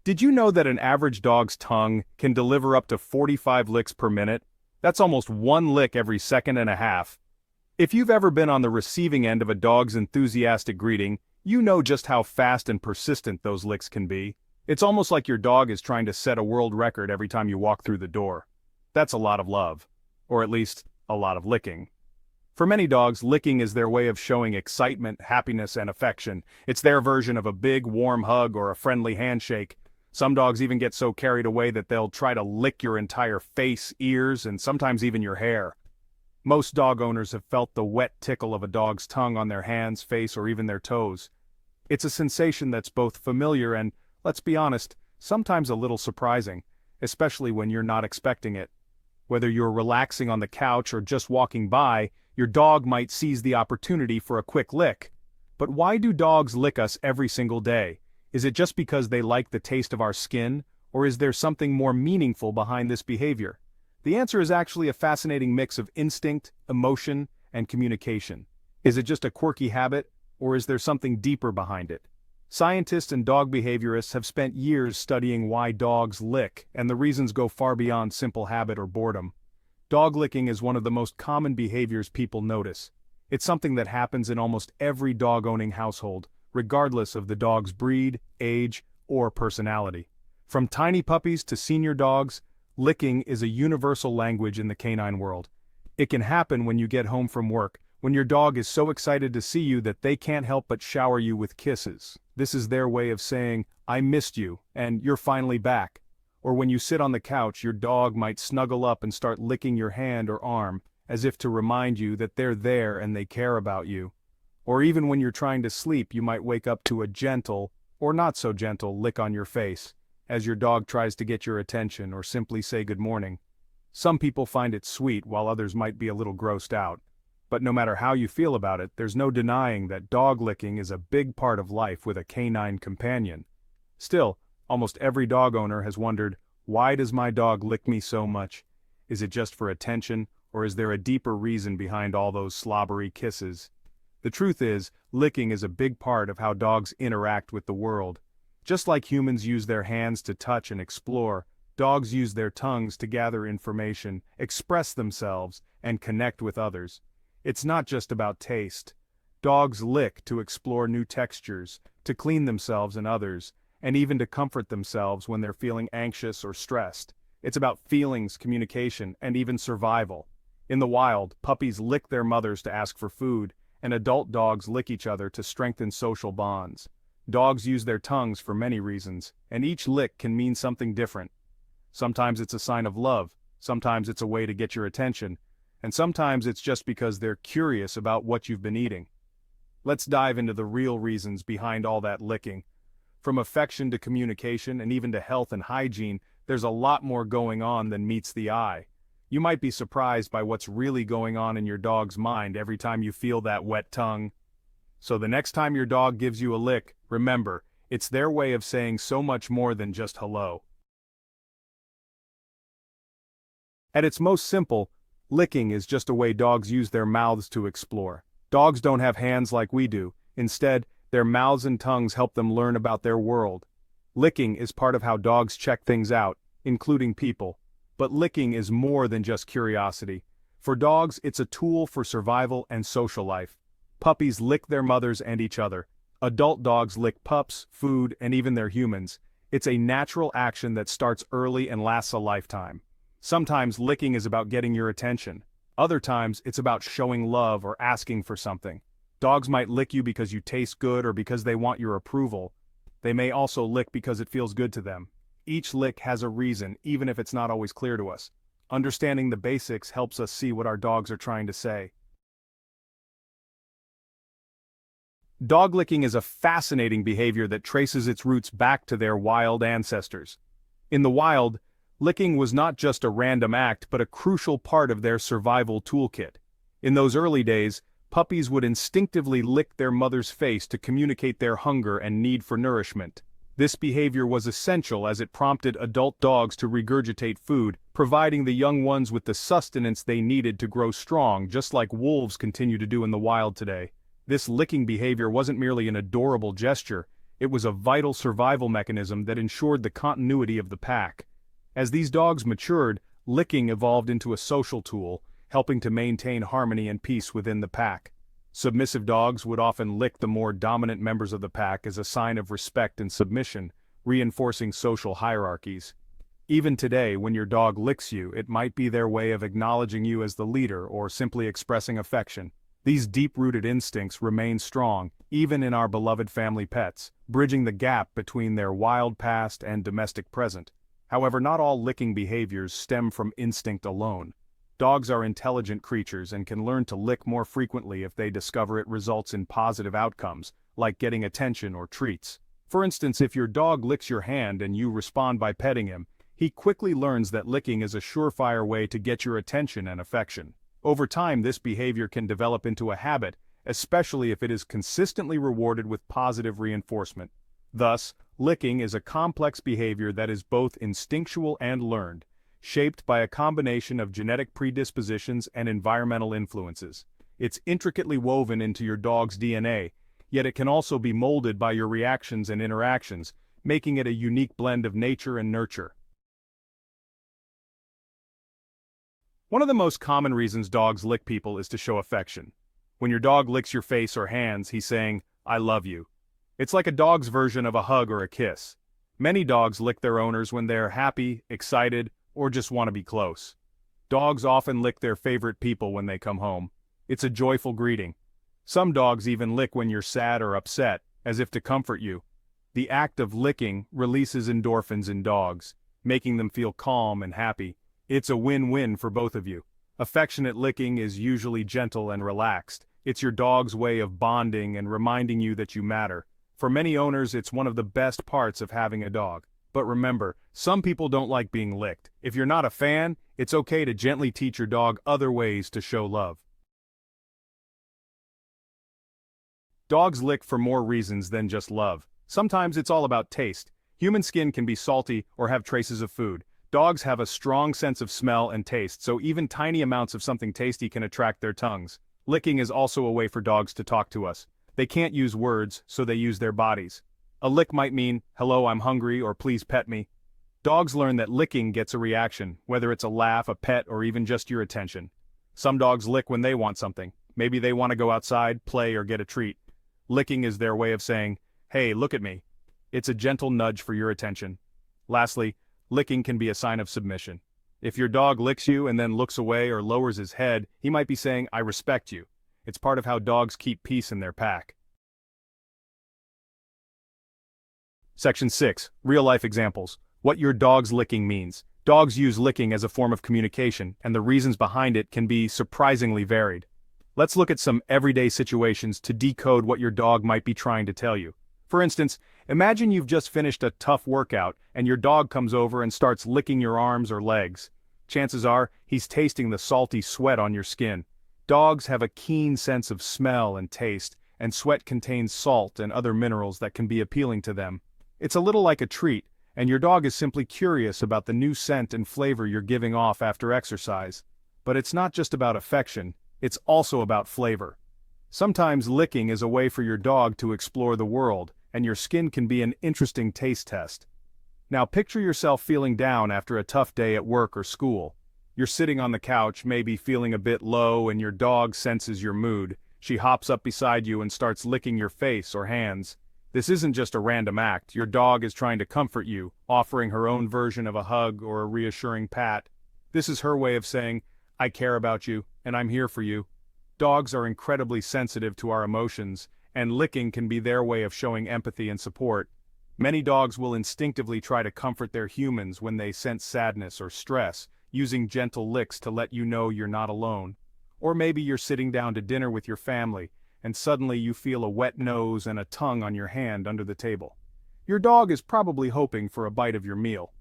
Did you know that an average dog's tongue can deliver up to 45 licks per minute? That's almost one lick every second and a half. If you've ever been on the receiving end of a dog's enthusiastic greeting, you know just how fast and persistent those licks can be. It's almost like your dog is trying to set a world record every time you walk through the door. That's a lot of love. Or at least, a lot of licking. For many dogs, licking is their way of showing excitement, happiness, and affection. It's their version of a big, warm hug or a friendly handshake. Some dogs even get so carried away that they'll try to lick your entire face, ears, and sometimes even your hair. Most dog owners have felt the wet tickle of a dog's tongue on their hands, face, or even their toes. It's a sensation that's both familiar and, let's be honest, sometimes a little surprising, especially when you're not expecting it. Whether you're relaxing on the couch or just walking by, your dog might seize the opportunity for a quick lick. But why do dogs lick us every single day? Is it just because they like the taste of our skin, or is there something more meaningful behind this behavior? The answer is actually a fascinating mix of instinct, emotion, and communication. Is it just a quirky habit, or is there something deeper behind it? Scientists and dog behaviorists have spent years studying why dogs lick, and the reasons go far beyond simple habit or boredom. Dog licking is one of the most common behaviors people notice. It's something that happens in almost every dog-owning household, regardless of the dog's breed, age, or personality. From tiny puppies to senior dogs, licking is a universal language in the canine world. It can happen when you get home from work, when your dog is so excited to see you that they can't help but shower you with kisses. This is their way of saying, "I missed you," and "you're finally back." Or when you sit on the couch, your dog might snuggle up and start licking your hand or arm, as if to remind you that they're there and they care about you. Or even when you're trying to sleep, you might wake up to a gentle, or not so gentle, lick on your face, as your dog tries to get your attention or simply say good morning. Some people find it sweet while others might be a little grossed out. But no matter how you feel about it, there's no denying that dog licking is a big part of life with a canine companion. Still, almost every dog owner has wondered, why does my dog lick me so much? Is it just for attention, or is there a deeper reason behind all those slobbery kisses? The truth is, licking is a big part of how dogs interact with the world. Just like humans use their hands to touch and explore, dogs use their tongues to gather information, express themselves, and connect with others. It's not just about taste. Dogs lick to explore new textures, to clean themselves and others, and even to comfort themselves when they're feeling anxious or stressed. It's about feelings, communication, and even survival. In the wild, puppies lick their mothers to ask for food, and adult dogs lick each other to strengthen social bonds. Dogs use their tongues for many reasons, and each lick can mean something different. Sometimes it's a sign of love, sometimes it's a way to get your attention, and sometimes it's just because they're curious about what you've been eating. Let's dive into the real reasons behind all that licking. From affection to communication and even to health and hygiene, there's a lot more going on than meets the eye. You might be surprised by what's really going on in your dog's mind every time you feel that wet tongue. So the next time your dog gives you a lick, remember, it's their way of saying so much more than just hello. At its most simple, licking is just a way dogs use their mouths to explore. Dogs don't have hands like we do. Instead, their mouths and tongues help them learn about their world. Licking is part of how dogs check things out, including people. But licking is more than just curiosity. For dogs, it's a tool for survival and social life. Puppies lick their mothers and each other. Adult dogs lick pups, food, and even their humans. It's a natural action that starts early and lasts a lifetime. Sometimes licking is about getting your attention. Other times, it's about showing love or asking for something. Dogs might lick you because you taste good or because they want your approval. They may also lick because it feels good to them. Each lick has a reason, even if it's not always clear to us. Understanding the basics helps us see what our dogs are trying to say. Dog licking is a fascinating behavior that traces its roots back to their wild ancestors. In the wild, licking was not just a random act but a crucial part of their survival toolkit. In those early days, puppies would instinctively lick their mother's face to communicate their hunger and need for nourishment. This behavior was essential as it prompted adult dogs to regurgitate food, providing the young ones with the sustenance they needed to grow strong, just like wolves continue to do in the wild today. This licking behavior wasn't merely an adorable gesture, It was a vital survival mechanism that ensured the continuity of the pack. As these dogs matured, licking evolved into a social tool, helping to maintain harmony and peace within the pack. Submissive dogs would often lick the more dominant members of the pack as a sign of respect and submission, reinforcing social hierarchies. Even today, when your dog licks you, it might be their way of acknowledging you as the leader or simply expressing affection. These deep-rooted instincts remain strong, even in our beloved family pets, bridging the gap between their wild past and domestic present. However, not all licking behaviors stem from instinct alone. Dogs are intelligent creatures and can learn to lick more frequently if they discover it results in positive outcomes, like getting attention or treats. For instance, if your dog licks your hand and you respond by petting him, he quickly learns that licking is a surefire way to get your attention and affection. Over time, this behavior can develop into a habit, especially if it is consistently rewarded with positive reinforcement. Thus, licking is a complex behavior that is both instinctual and learned, shaped by a combination of genetic predispositions and environmental influences. It's intricately woven into your dog's DNA, yet it can also be molded by your reactions and interactions, making it a unique blend of nature and nurture. One of the most common reasons dogs lick people is to show affection. When your dog licks your face or hands, he's saying, "I love you." It's like a dog's version of a hug or a kiss. Many dogs lick their owners when they're happy, excited, or just want to be close. Dogs often lick their favorite people when they come home. It's a joyful greeting. Some dogs even lick when you're sad or upset, as if to comfort you. The act of licking releases endorphins in dogs, making them feel calm and happy. It's a win-win for both of you. Affectionate licking is usually gentle and relaxed. It's your dog's way of bonding and reminding you that you matter. For many owners, it's one of the best parts of having a dog. But remember, some people don't like being licked. If you're not a fan, it's okay to gently teach your dog other ways to show love. Dogs lick for more reasons than just love. Sometimes it's all about taste. Human skin can be salty or have traces of food. Dogs have a strong sense of smell and taste, so even tiny amounts of something tasty can attract their tongues. Licking is also a way for dogs to talk to us. They can't use words, so they use their bodies. A lick might mean, "Hello, I'm hungry," or "Please pet me." Dogs learn that licking gets a reaction, whether it's a laugh, a pet, or even just your attention. Some dogs lick when they want something. Maybe they want to go outside, play, or get a treat. Licking is their way of saying, "Hey, look at me." It's a gentle nudge for your attention. Lastly, licking can be a sign of submission. If your dog licks you and then looks away or lowers his head, he might be saying, "I respect you." It's part of how dogs keep peace in their pack. Section 6. Real-life examples. What your dog's licking means. Dogs use licking as a form of communication, and the reasons behind it can be surprisingly varied. Let's look at some everyday situations to decode what your dog might be trying to tell you. For instance, imagine you've just finished a tough workout and your dog comes over and starts licking your arms or legs. Chances are, he's tasting the salty sweat on your skin. Dogs have a keen sense of smell and taste, and sweat contains salt and other minerals that can be appealing to them. It's a little like a treat, and your dog is simply curious about the new scent and flavor you're giving off after exercise. But it's not just about affection, it's also about flavor. Sometimes licking is a way for your dog to explore the world, and your skin can be an interesting taste test. Now picture yourself feeling down after a tough day at work or school. You're sitting on the couch, maybe feeling a bit low, and your dog senses your mood. She hops up beside you and starts licking your face or hands. This isn't just a random act. Your dog is trying to comfort you, offering her own version of a hug or a reassuring pat. This is her way of saying, "I care about you, and I'm here for you." Dogs are incredibly sensitive to our emotions, and licking can be their way of showing empathy and support. Many dogs will instinctively try to comfort their humans when they sense sadness or stress, using gentle licks to let you know you're not alone. Or maybe you're sitting down to dinner with your family, and suddenly you feel a wet nose and a tongue on your hand under the table. Your dog is probably hoping for a bite of your meal.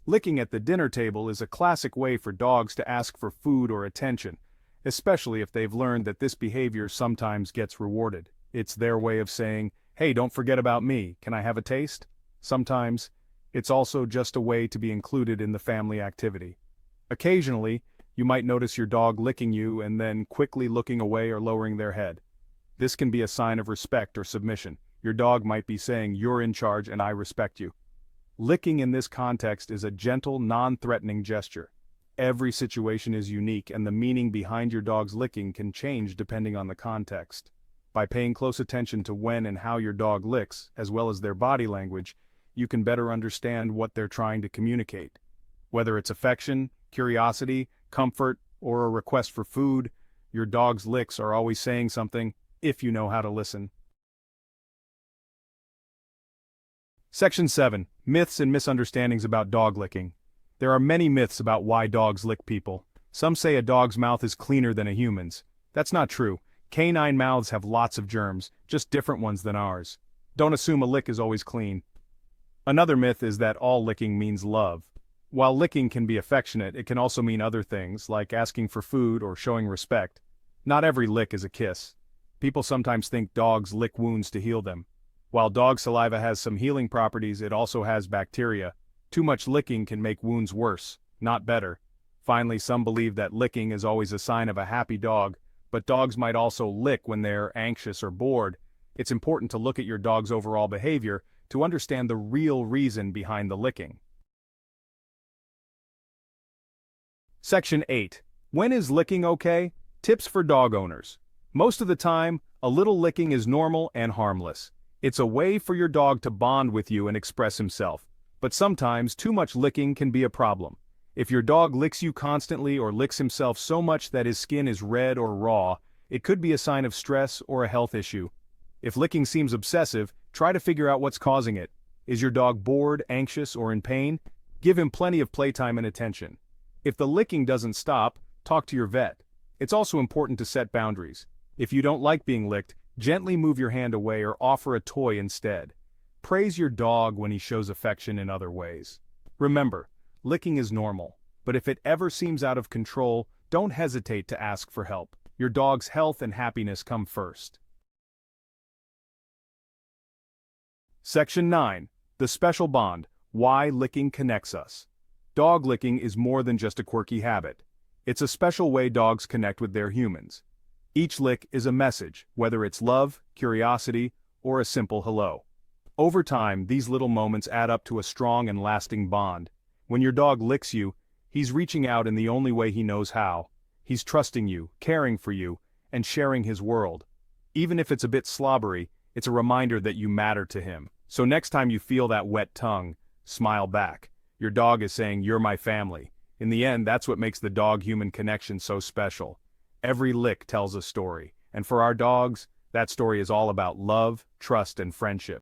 Licking at the dinner table is a classic way for dogs to ask for food or attention, especially if they've learned that this behavior sometimes gets rewarded. It's their way of saying, "Hey, don't forget about me, can I have a taste?" Sometimes, it's also just a way to be included in the family activity. Occasionally, you might notice your dog licking you and then quickly looking away or lowering their head. This can be a sign of respect or submission. Your dog might be saying, "You're in charge and I respect you." Licking in this context is a gentle, non-threatening gesture. Every situation is unique and the meaning behind your dog's licking can change depending on the context. By paying close attention to when and how your dog licks, as well as their body language, you can better understand what they're trying to communicate. Whether it's affection, curiosity, comfort, or a request for food, your dog's licks are always saying something, if you know how to listen. Section 7. Myths and misunderstandings about dog licking. There are many myths about why dogs lick people. Some say a dog's mouth is cleaner than a human's. That's not true. Canine mouths have lots of germs, just different ones than ours. Don't assume a lick is always clean. Another myth is that all licking means love. While licking can be affectionate, it can also mean other things, like asking for food or showing respect. Not every lick is a kiss. People sometimes think dogs lick wounds to heal them. While dog saliva has some healing properties, it also has bacteria. Too much licking can make wounds worse, not better. Finally, some believe that licking is always a sign of a happy dog, but dogs might also lick when they're anxious or bored. It's important to look at your dog's overall behavior to understand the real reason behind the licking. Section 8. When is licking okay? Tips for dog owners. Most of the time, a little licking is normal and harmless. It's a way for your dog to bond with you and express himself. But sometimes, too much licking can be a problem. If your dog licks you constantly or licks himself so much that his skin is red or raw, it could be a sign of stress or a health issue. If licking seems obsessive, try to figure out what's causing it. Is your dog bored, anxious, or in pain? Give him plenty of playtime and attention. If the licking doesn't stop, talk to your vet. It's also important to set boundaries. If you don't like being licked, gently move your hand away or offer a toy instead. Praise your dog when he shows affection in other ways. Remember, licking is normal, but if it ever seems out of control, don't hesitate to ask for help. Your dog's health and happiness come first. Section 9. The Special Bond. Why licking connects us. Dog licking is more than just a quirky habit. It's a special way dogs connect with their humans. Each lick is a message, whether it's love, curiosity, or a simple hello. Over time, these little moments add up to a strong and lasting bond. When your dog licks you, he's reaching out in the only way he knows how. He's trusting you, caring for you, and sharing his world. Even if it's a bit slobbery, it's a reminder that you matter to him. So next time you feel that wet tongue, smile back. Your dog is saying, "You're my family." In the end, that's what makes the dog-human connection so special. Every lick tells a story, and for our dogs, that story is all about love, trust, and friendship.